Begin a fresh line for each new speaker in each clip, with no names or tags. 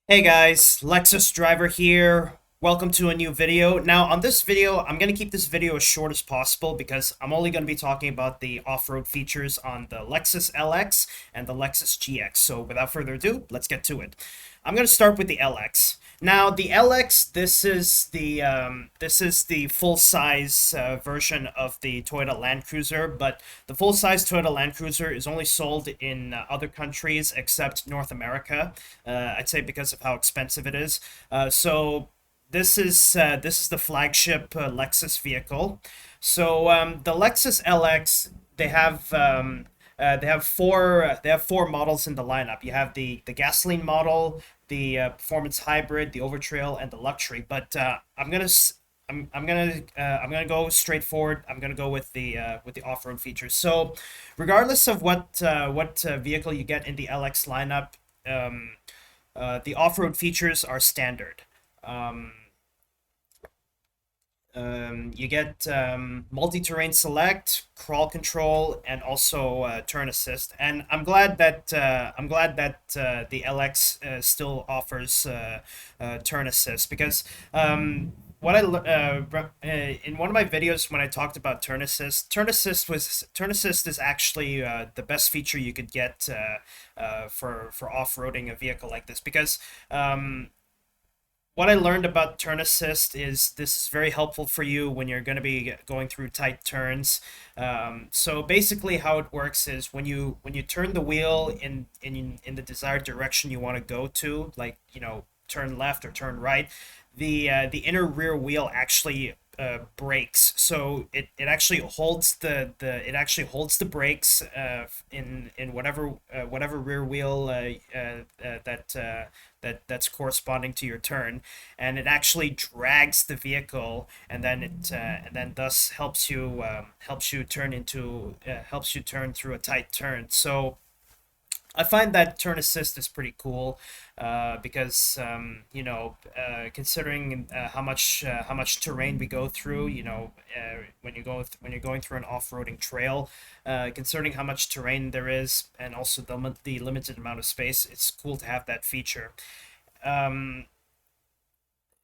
Hey guys, Lexus driver here. Welcome to a new video. Now, on this video, I'm going to keep this video as short as possible because I'm only going to be talking about the off-road features on the Lexus LX and the Lexus GX. So without further ado, let's get to it. I'm going to start with the LX. Now, the LX, this is the full-size version of the Toyota Land Cruiser, but the full-size Toyota Land Cruiser is only sold in other countries except North America. I'd say because of how expensive it is. So this is the flagship Lexus vehicle. So the Lexus LX, they have four models in the lineup. You have the gasoline model, the performance hybrid, the Overtrail, and the luxury. But I'm gonna go straightforward. I'm gonna go with the off-road features. So, regardless of what vehicle you get in the LX lineup, the off-road features are standard. Um, you get multi-terrain select, crawl control, and also turn assist. And I'm glad that the LX still offers turn assist because in one of my videos when I talked about turn assist is actually the best feature you could get for off-roading a vehicle like this because what I learned about turn assist is this is very helpful for you when you're going to be going through tight turns. So basically, how it works is when you turn the wheel in the desired direction you want to go to, like turn left or turn right, the inner rear wheel actually brakes. So it actually holds the brakes in whatever rear wheel that's corresponding to your turn, and it actually drags the vehicle, and then thus helps you turn through a tight turn. So I find that turn assist is pretty cool because considering how much terrain we go through, when you're going through an off-roading trail, considering how much terrain there is, and also the limited amount of space, it's cool to have that feature. Um,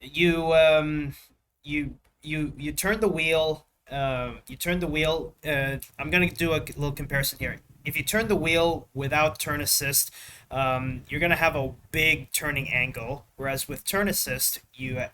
you you turn the wheel. I'm gonna do a little comparison here. If you turn the wheel without turn assist, you're gonna have a big turning angle. Whereas with turn assist, your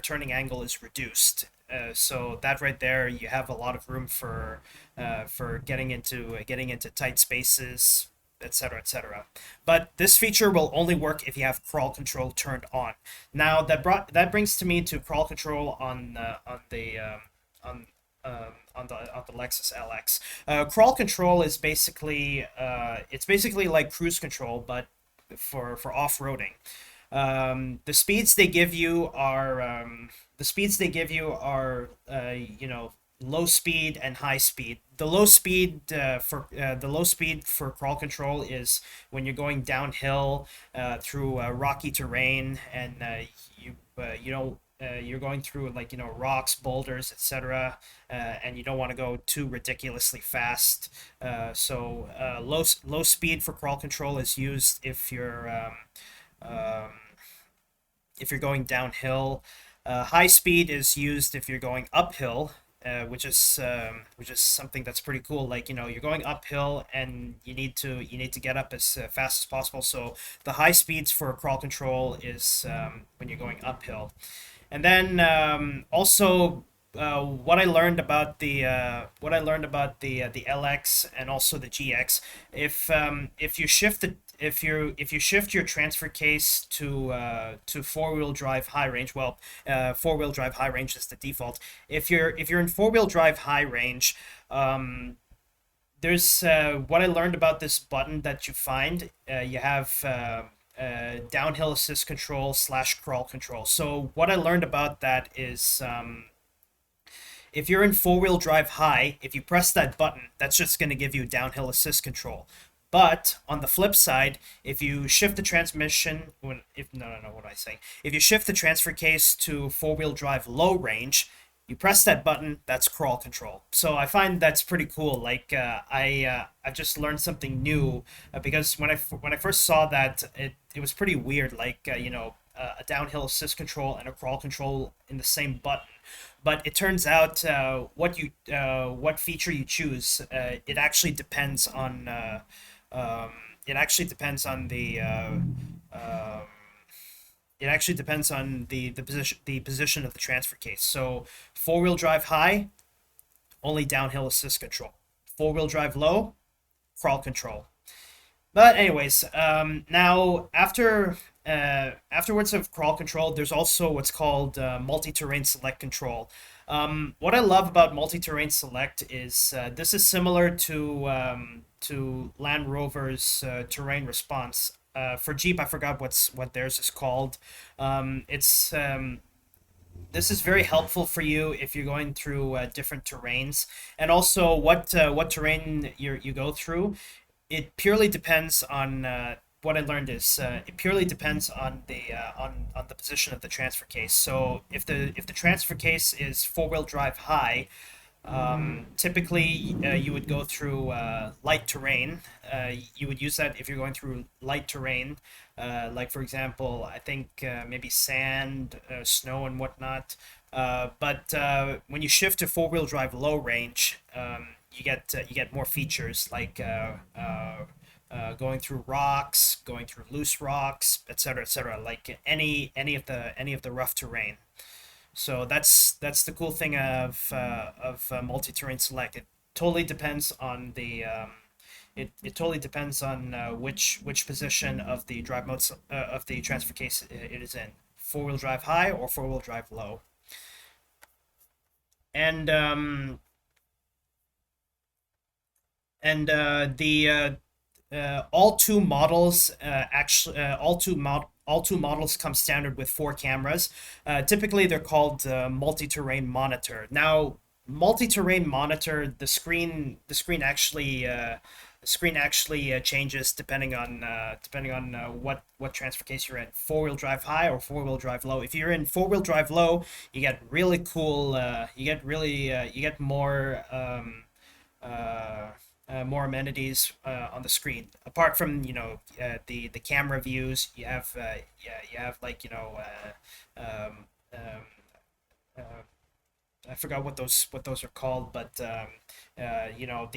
turning angle is reduced. So that right there, you have a lot of room for getting into tight spaces, etc., etc. But this feature will only work if you have crawl control turned on. Now that brings to me to crawl control on the Lexus LX. Crawl control is basically like cruise control, but for off-roading. The speeds they give you are low speed and high speed. The low speed for crawl control is when you're going downhill through rocky terrain, and you're going through like rocks, boulders, etc., and you don't want to go too ridiculously fast. So low speed for crawl control is used um, if you're going downhill. High speed is used if you're going uphill, which is something that's pretty cool. Like you're going uphill and you need to get up as fast as possible. So the high speeds for crawl control is when you're going uphill. And then also what I learned about the LX and also the GX, if you shift your transfer case to four-wheel drive high range, well, four-wheel drive high range is the default. If you're in four-wheel drive high range, there's what I learned about this button that you find. You have downhill assist control slash crawl control. So what I learned about that is if you're in four-wheel drive high, if you press that button, that's just going to give you downhill assist control. But on the flip side, if you shift the transmission, if no, no, no, what am I saying? If you shift the transfer case to four-wheel drive low range, You press that button, that's crawl control. So I find that's pretty cool. Like I've just learned something new because when I first saw that, it was pretty weird. Like a downhill assist control and a crawl control in the same button. But it turns out what feature you choose, it actually depends on um, it actually depends on the it actually depends on the position of the transfer case. So four-wheel drive high, only downhill assist control. Four-wheel drive low, crawl control. But anyways, now afterwards of crawl control, there's also what's called multi-terrain select control. What I love about multi-terrain select is this is similar to Land Rover's terrain response. For Jeep, I forgot what theirs is called. It's This is very helpful for you if you're going through different terrains, and also what terrain you go through. It purely depends on what I learned is it purely depends on the position of the transfer case. So if the transfer case is four-wheel drive high, typically, you would go through light terrain. You would use that if you're going through light terrain, like for example, I think maybe sand, snow, and whatnot. But when you shift to four-wheel drive low range, you get more features like going through rocks, going through loose rocks, etc., etc. Like any of the rough terrain. So that's the cool thing of multi-terrain select. It totally depends on which position of the drive mode of the transfer case it is in. Four-wheel drive high or four-wheel drive low. And the all two models actually all two models come standard with four cameras. Typically, they're called multi-terrain monitor. Now, multi-terrain monitor, the screen actually changes depending on what transfer case you're in. Four-wheel drive high or four-wheel drive low. If you're in four-wheel drive low, you get really cool. You get uh, more amenities on the screen. Apart from the camera views, you have like uh, I forgot what those are called, but the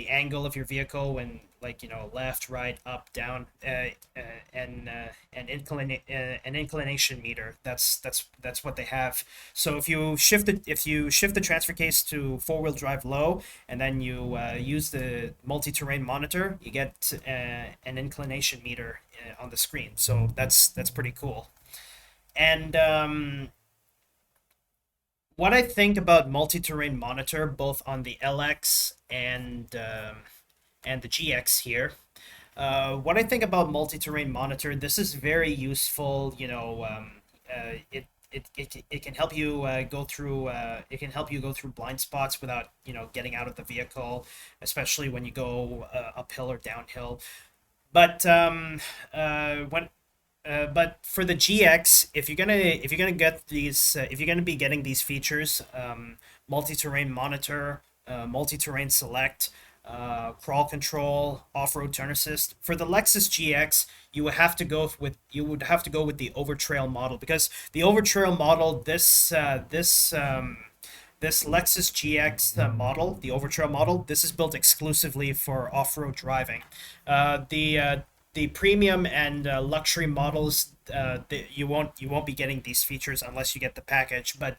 angle of your vehicle when like left, right, up, down, and an inclination meter. That's what they have. So if you shift the transfer case to four-wheel drive low, and then you use the multi-terrain monitor, you get an inclination meter on the screen. So that's pretty cool. And what I think about multi-terrain monitor, both on the LX and the GX here. What I think about multi-terrain monitor, this is very useful. It can help you go through blind spots without getting out of the vehicle, especially when you go uphill or downhill. But for the GX, if you're gonna be getting these features, multi-terrain monitor, multi-terrain select, crawl control, off-road turn assist. For the Lexus GX, you would have to go with the Overtrail model, because the Overtrail model, this Lexus GX model, the Overtrail model, this is built exclusively for off-road driving. The premium and luxury models, you won't be getting these features unless you get the package. But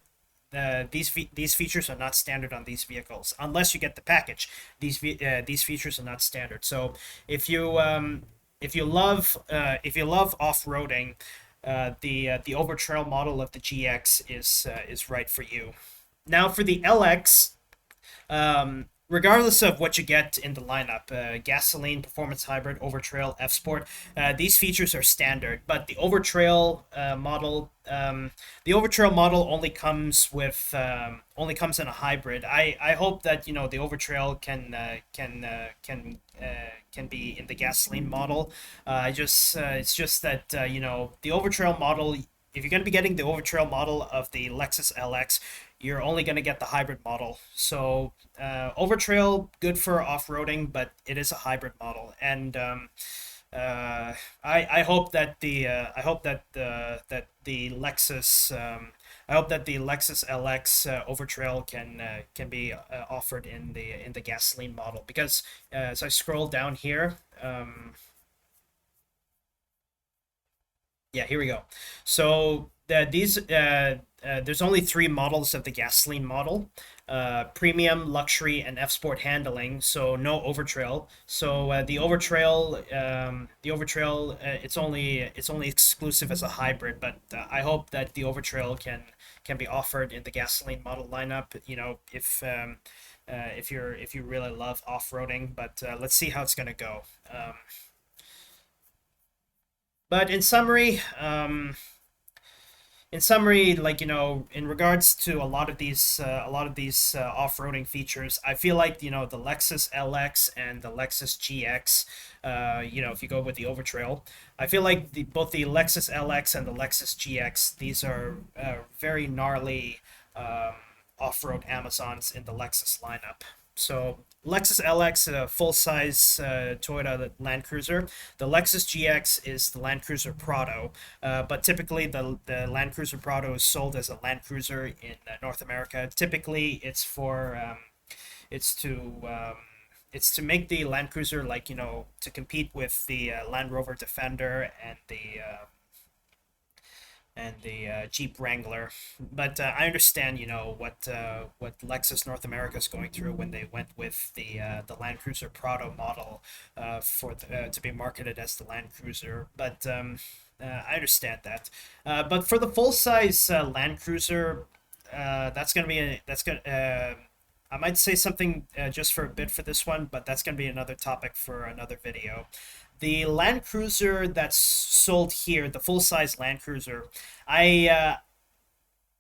these features are not standard on these vehicles unless you get the package. These features are not standard. So if you love off-roading, the Overtrail model of the GX is right for you. Now for the LX, regardless of what you get in the lineup, gasoline, performance hybrid, Overtrail, F Sport, these features are standard. But the Overtrail model only comes in a hybrid. I hope that the Overtrail can be in the gasoline model. It's just that the Overtrail model, if you're going to be getting the Overtrail model of the Lexus LX, you're only going to get the hybrid model. So Overtrail, good for off-roading, but it is a hybrid model, and I hope that the Lexus I hope that the Lexus LX Overtrail can be offered in the gasoline model, because as I scroll down here, yeah, here we go. So there's only three models of the gasoline model: premium, luxury, and F Sport handling. So no Overtrail. So the Overtrail, it's only exclusive as a hybrid. But I hope that the Overtrail can be offered in the gasoline model lineup. If you really love off roading. But let's see how it's gonna go. But in summary, like, in regards to a lot of these off-roading features, I feel like, the Lexus LX and the Lexus GX, if you go with the Overtrail, I feel like both the Lexus LX and the Lexus GX, these are very gnarly off-road Amazons in the Lexus lineup. So Lexus LX, a full-size Toyota Land Cruiser. The Lexus GX is the Land Cruiser Prado, but typically the Land Cruiser Prado is sold as a Land Cruiser in North America. Typically, it's to it's to make the Land Cruiser, like, to compete with the Land Rover Defender and the Jeep Wrangler. But I understand, what Lexus North America is going through when they went with the Land Cruiser Prado model to be marketed as the Land Cruiser. But I understand that. But for the full size Land Cruiser, I might say something just for a bit for this one, but that's going to be another topic for another video. The Land Cruiser that's sold here, the full-size Land Cruiser, I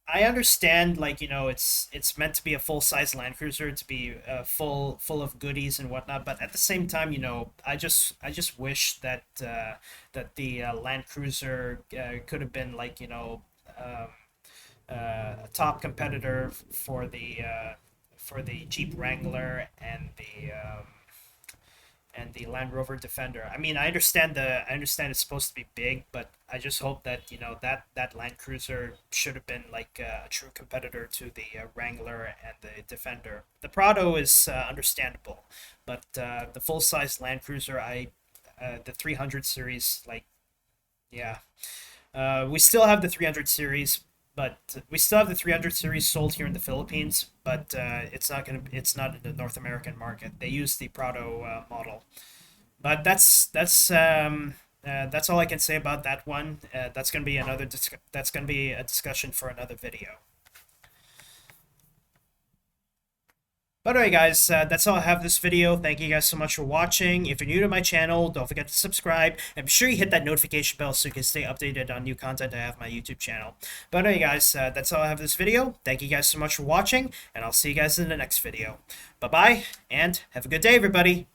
understand, like, it's meant to be a full-size Land Cruiser, to be full of goodies and whatnot, but at the same time, I just wish that the Land Cruiser could have been, like, a top competitor for the Jeep Wrangler and the Land Rover Defender. I mean, I understand it's supposed to be big, but I just hope that, that Land Cruiser should have been like a true competitor to the Wrangler and the Defender. The Prado is understandable, but the full size Land Cruiser, the 300 series, like, yeah, we still have the 300 series. But we still have the 300 series sold here in the Philippines, but it's not in the North American market. They use the Prado model. But that's all I can say about that one. That's gonna be that's gonna be a discussion for another video. But anyway, guys, that's all I have this video. Thank you guys so much for watching. If you're new to my channel, don't forget to subscribe, and be sure you hit that notification bell so you can stay updated on new content I have on my YouTube channel. But anyway, guys, that's all I have this video. Thank you guys so much for watching, and I'll see you guys in the next video. Bye-bye, and have a good day, everybody.